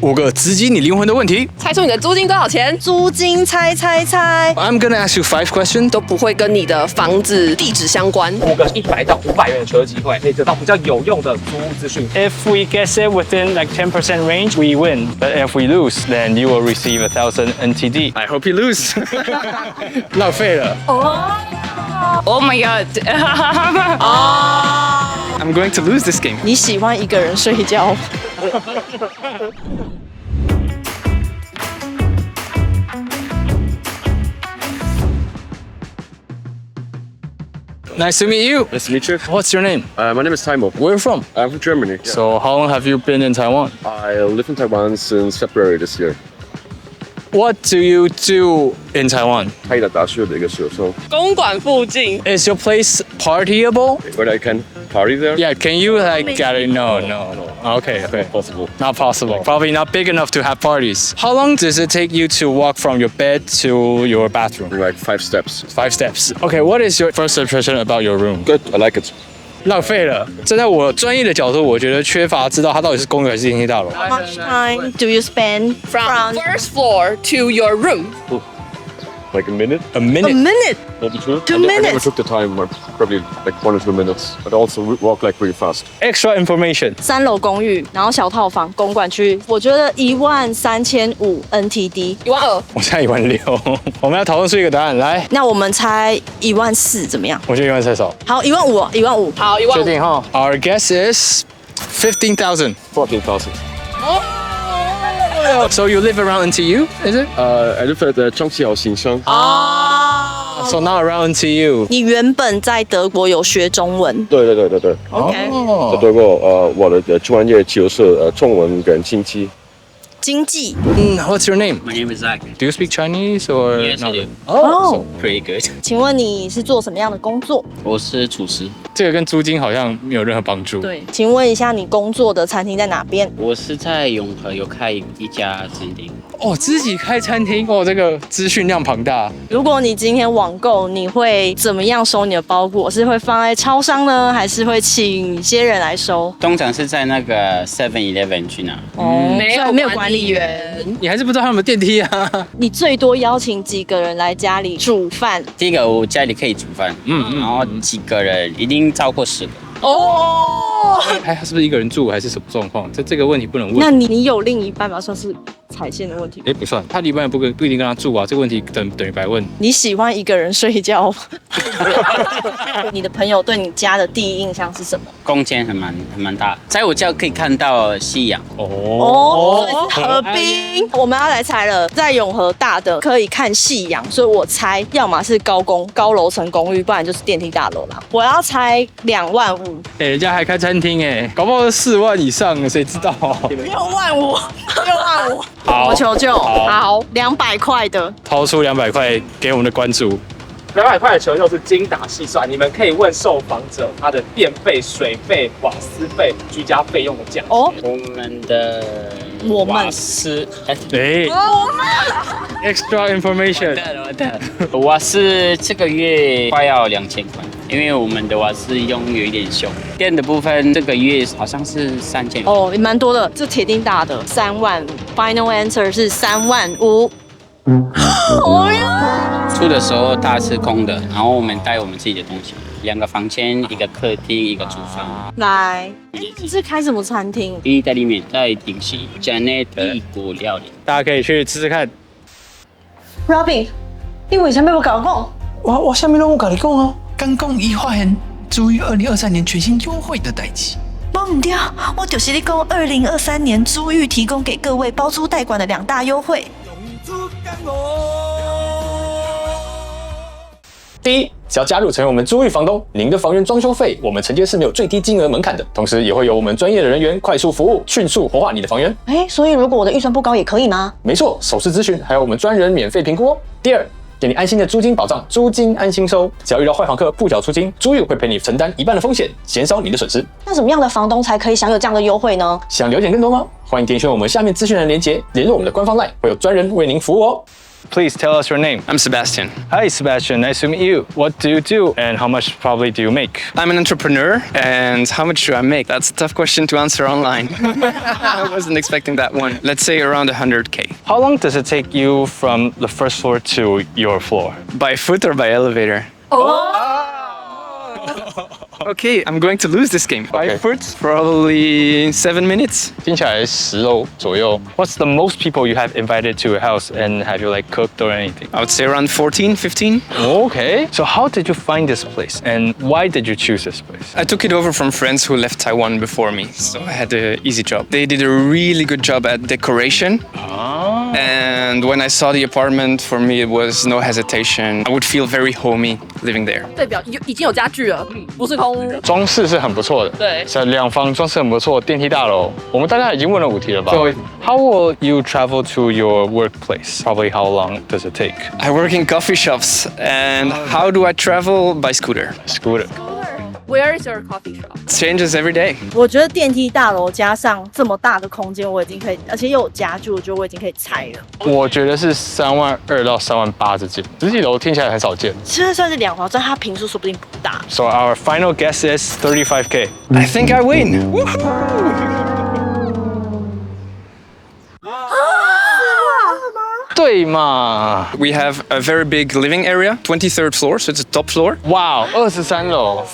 5个直击你灵魂的问题，猜出你的租金多少钱？租金猜。I'm gonna ask you 5 questions， 都不会跟你的房子地址相关。5个100到500元的求职机会，可以得到比较有用的租屋资讯。If we guess it within like 10% range, we win. But if we lose, then you will receive 1,000 NTD. I hope you lose 。浪费了。Oh my god！ I'm going to lose this game。你喜欢一个人睡觉？Nice to meet you. Nice to meet you. What's your name? My name is Taimo. Where are you from? I'm from Germany. Yeah. So how long have you been in Taiwan? I live in Taiwan since February this year. What do you do in Taiwan? 开的大学的一个学生。公馆附近。Is your place partyable? Where I can party there? Yeah, can you like get it? No. Okay. Possible. Not possible. Probably not big enough to have parties. How long does it take you to walk from your bed to your bathroom? Like 5 steps. 5 steps. Okay, what is your first impression about your room? Good. I like it. 浪费了。站在我专业的角度，我觉得缺乏知道它到底是公寓还是电梯大楼。 How much time do you spend From first floor to your room. Like a minute? A A minute. minute? Maybe 2. 2 I never minutes. took the time. Probably like 1 or 2 minutes. But also walk like really fast. Extra information. 3楼公寓，然后小套房，公馆区，我觉得13500 NTD。12000。我猜16000。我们要讨论出一个答案来。那我们猜14000怎么样？我觉得1万太少。好，15000。好，15000。确定哈。Our guess is 15,000. 14,000. So you live around NTU, is it? I live at 中西好新生。So now around NTU. 你原本在德国有学中文。对。OK。在德国，我的专业就是中文跟经济。经济。What's your name? My name is Zach. Do you speak Chinese or Yes, I not? do. Oh. Pretty good. 请问你是做什么样的工作？我是厨师，这个跟租金好像没有任何帮助。对，请问一下你工作的餐厅在哪边？我是在永和有开一家餐厅。哦，自己开餐厅哦，这个资讯量庞大。如果你今天网购，你会怎么样收你的包裹？是会放在超商呢，还是会请一些人来收？通常是在那个 7-Eleven 去拿。没有管理员。你还是不知道他们有电梯啊？你最多邀请几个人来家里煮饭？第一个我家里可以煮饭，然后几个人一定超过10个。哦，他是不是一个人住还是什么状况？这个问题不能问。那你有另一半吗？算是踩线的问题。不算，他另一半不一定跟他住啊，这个问题等于白问。你喜欢一个人睡觉？你的朋友对你家的第一印象是什么？空间还蛮大，在我家可以看到夕阳。所以是河滨。我们要来猜了，在永和大的可以看夕阳，所以我猜要么是高楼层公寓，不然就是电梯大楼啦。我要猜25000。人家还开餐厅搞不好4万以上，谁知道65000。好，我求救。好，200块的。掏出200块给我们的关注。 200块的求救是精打细算，你们可以问受访者他的电费、水费、瓦斯费、居家费用的价钱。我们瓦斯，extra information。瓦斯这个月快要2000块，因为我们的瓦斯用有一点凶。电的部分这个月好像是3000。哦，也蛮多的，这铁定大的35000。Final answer 是35000。出的时候它是空的，然后我们带我们自己的东西，2个房间，一个客厅，一个厨房。来，你是开什么餐厅？意大利面在顶溪 Janet 异国料理，大家可以去吃吃看。Robin， 你为什么要跟我讲？我下面拢有跟你讲啊，刚讲伊发现租于2023年全新优惠的代志。无唔对，我就是你讲2023年租寓提供给各位包租代管的2大优惠。第一，只要加入成为我们租寓房东，您的房源装修费我们承接是没有最低金额门槛的，同时也会有我们专业的人员快速服务，迅速活化你的房源。所以如果我的预算不高也可以吗？没错，首次咨询还有我们专人免费评估哦。第二，给你安心的租金保障，租金安心收，只要遇到坏房客不缴租金，租寓会陪你承担1半的风险，减少你的损失。那什么样的房东才可以享有这样的优惠呢？想了解更多吗？欢迎点选我们下面资讯栏连结，联络我们的官方 LINE，会有专人为您服务哦。Please tell us your name. I'm Sebastian. Hi, Sebastian. Nice to meet you. What do you do and how much probably do you make? I'm an entrepreneur, and how much do I make? That's a tough question to answer online. I wasn't expecting that one. Let's say around 100K. How long does it take you from the first floor to your floor? By foot or by elevator? Okay, I'm going to lose this game. By foot, probably 7 minutes. 听起来10楼左右. What's the most people you have invited to your house and have you like cooked or anything? I would say around 14, 15. Okay. So how did you find this place and why did you choose this place? I took it over from friends who left Taiwan before me, so I had an easy job. They did a really good job at decoration. And when I saw the apartment, for me it was no hesitation. I would feel very homey living there. 代表已经有家具了，不是空屋。装饰是很不错的，对，是两房装饰很不错，电梯大楼，我们大家已经问了5题了吧？ So how will you travel to your workplace? Probably how long does it take? I work in coffee shops, and how do I travel? By scooter. Scooter. Where is your coffee shop? It changes every day. 我觉得电梯大楼加上这么大的空间，我已经可以，而且又有家具，我觉得我已经可以拆了。我觉得是32000到38000之间，实际楼听起来很少见。其实算是两房，但它坪数说不定不大。So our final guess is 35K. I think I win. Woohoo! 对嘛 We have a very big living area, 23rd floor, so it's a top floor. Wow, 23楼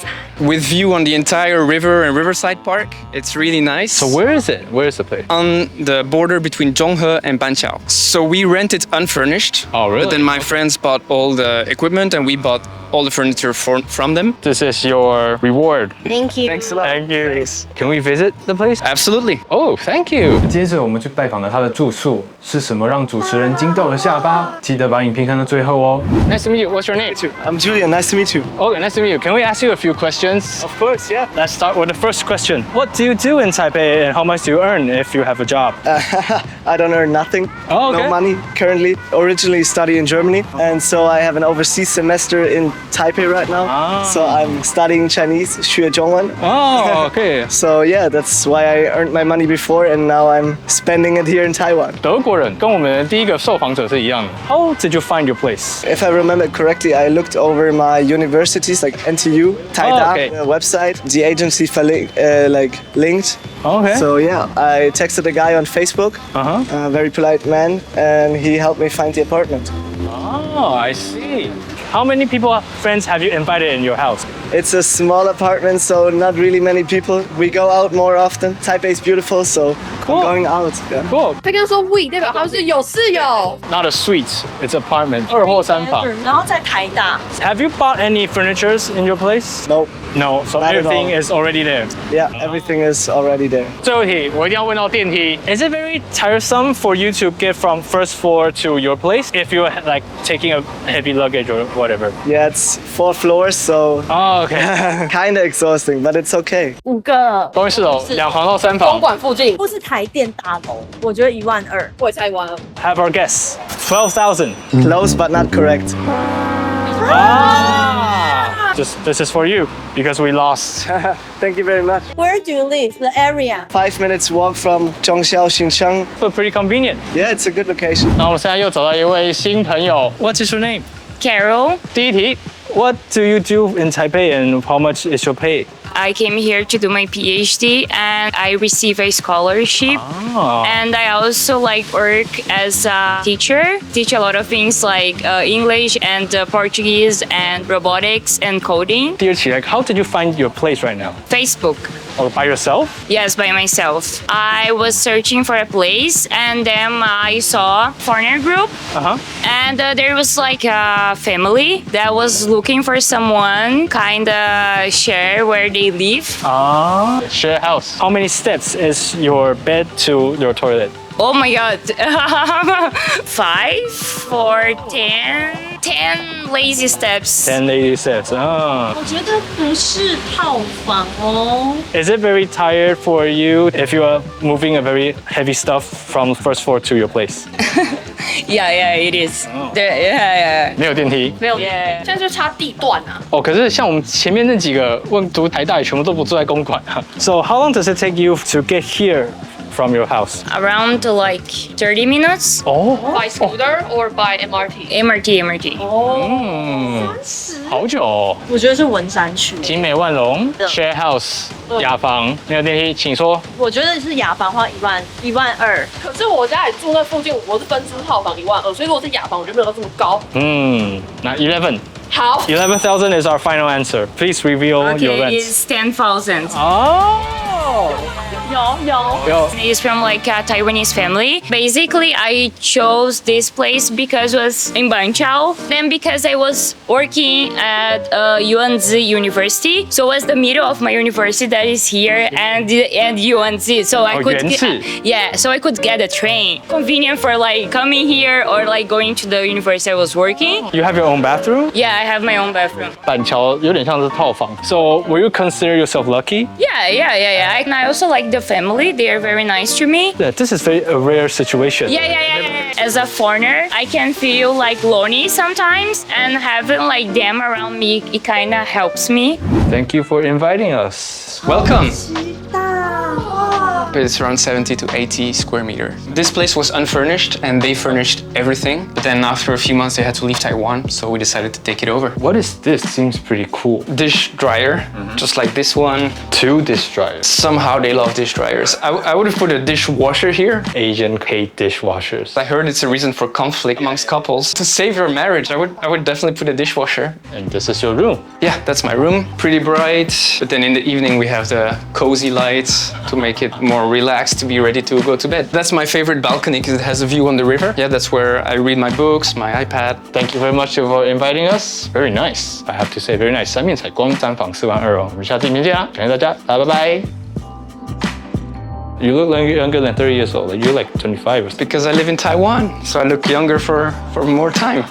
With view on the entire river and Riverside Park. It's really nice. So where is it? Where is the place? On the border between Zhonghe and Banqiao. So we rent it unfurnished. Oh, really? But then my friends bought all the equipment and we bought all the furniture from them. This is your reward. Thank you. Thanks a lot. Thank you. Can we visit the place? Absolutely. Oh, thank you. 接着我们去拜访了他的住处，是什么让主持人惊到了下巴？记得把影片看到最后哦。Nice to meet you. What's your name? I'm Julian. Nice to meet you. Okay, nice to meet you. Can we ask you a few questions? Of course, yeah. Let's start with the first question. What do you do in Taipei and how much do you earn if you have a job? I don't earn nothing. Oh, okay. No money currently. Originally study in Germany, and so I have an overseas semester in Taipei right now. So I'm studying Chinese, 学中文. Oh, okay. So yeah, that's why I earned my money before, and now I'm spending it here in Taiwan. 德国人跟我们的第一个受访者是一样的。How did you find your place? If I remember correctly, I looked over my universities like NTU, Taida, okay. website, the agency linked. Okay. So yeah, I texted a guy on Facebook, a very polite man, and he helped me find the apartment. Oh, I see. How many friends have you invited in your house? It's a small apartment, so not really many people. We go out more often. Taipei is beautiful, so Cool. I'm going out. Yeah. Cool. 他刚刚说 we 代表他是有室友。Not a suite, it's apartment. 2或3房。然后在台大。Have you bought any furnitures in your place? No. No, so Not at everything all. is already there. Yeah, everything is already there. 最后一题，我一定要问到电梯。Is it very tiresome for you to get from first floor to your place if you're like taking a heavy luggage or whatever? Yeah, it's 4 floors, so Oh, okay. kind of exhausting, but it's okay. 5个。公寓4楼，2房到3公房。馆附近，不是台电大楼，我觉得12000。我也猜完了。 Have our guess. 12,000. Close, but not correct. This is for you because we lost. Thank you very much. Where do you live? The area? 5 minutes walk from Zhongxiao, Xincheng. So pretty convenient. Yeah, it's a good location. 那我们现在又找到一位新朋友。What is your name? Carol. 第一题 What do you do in Taipei and how much is your pay? I came here to do my PhD and I receive a scholarship. And I also like work as a teacher, teach a lot of things like English and Portuguese and robotics and coding. 第二题 How did you find your place right now? Facebook. Or by yourself? Yes, by myself. I was searching for a place and then I saw foreigner group. And there was like a family that was looking for someone kind of share where they live. Share house. How many steps is your bed to your toilet? Oh my god. 5 or 10? 10 lazy steps. 10 lazy steps. 我觉得不是套房哦。Is it very tired for you if you are moving a very heavy stuff from first floor to your place? Yeah, it is. Yeah. 没有电梯。没有，现在就差地段啊。哦，可是像我们前面那几个问读台大，全部都不住在公馆啊。So how long does it take you to get here from your house? Around like 30 minutes. Oh. By scooter or by MRT? MRT. 好久哦。我觉得是文山区。景美万隆 share house 雅房没有电梯，请说。我觉得是雅房花12000。可是我家里住那附近，我是分租套房12000，所以如果是雅房，我觉得没有到这么高。那 11。好。11,000 is our final answer. Please reveal your rent. Okay, it's 10,000. Yo. He's from like a Taiwanese family. Basically, I chose this place because it was in Banqiao. Then because I was working at UNZ University, so it was the middle of my university that is here and UNZ. So I could so I could get a train. Convenient for like coming here or like going to the university I was working. You have your own bathroom? Yeah, I have my own bathroom. 板桥有点像是套房。So will you consider yourself lucky? Yeah. And I also like the family. They are very nice to me. Yeah, this is a rare situation. Yeah. As a foreigner, I can feel like lonely sometimes, and having like them around me, it kind of helps me. Thank you for inviting us. Welcome. It's around 70 to 80 square meters. This place was unfurnished and they furnished everything. But then after a few months they had to leave Taiwan, so we decided to take it over. What is this? Seems pretty cool. Dish dryer, just like this one. 2 dish dryers. Somehow they love dish dryers. I would have put a dishwasher here. Asian hate dishwashers. I heard it's a reason for conflict amongst couples. To save your marriage, I would definitely put a dishwasher. And this is your room. Yeah, that's my room. Pretty bright. But then in the evening we have the cozy lights to make it more relaxed to be ready to go to bed. That's my favorite balcony because it has a view on the river. Yeah, that's where I read my books, my iPad. Thank you very much for inviting us. Very nice. I have to say, very nice. 三面采光3房42000哦。我们下次影片见啊！感谢大家，拜拜。You look like younger than 30 years old. Like you're like 25 or something. Because I live in Taiwan, so I look younger for more time.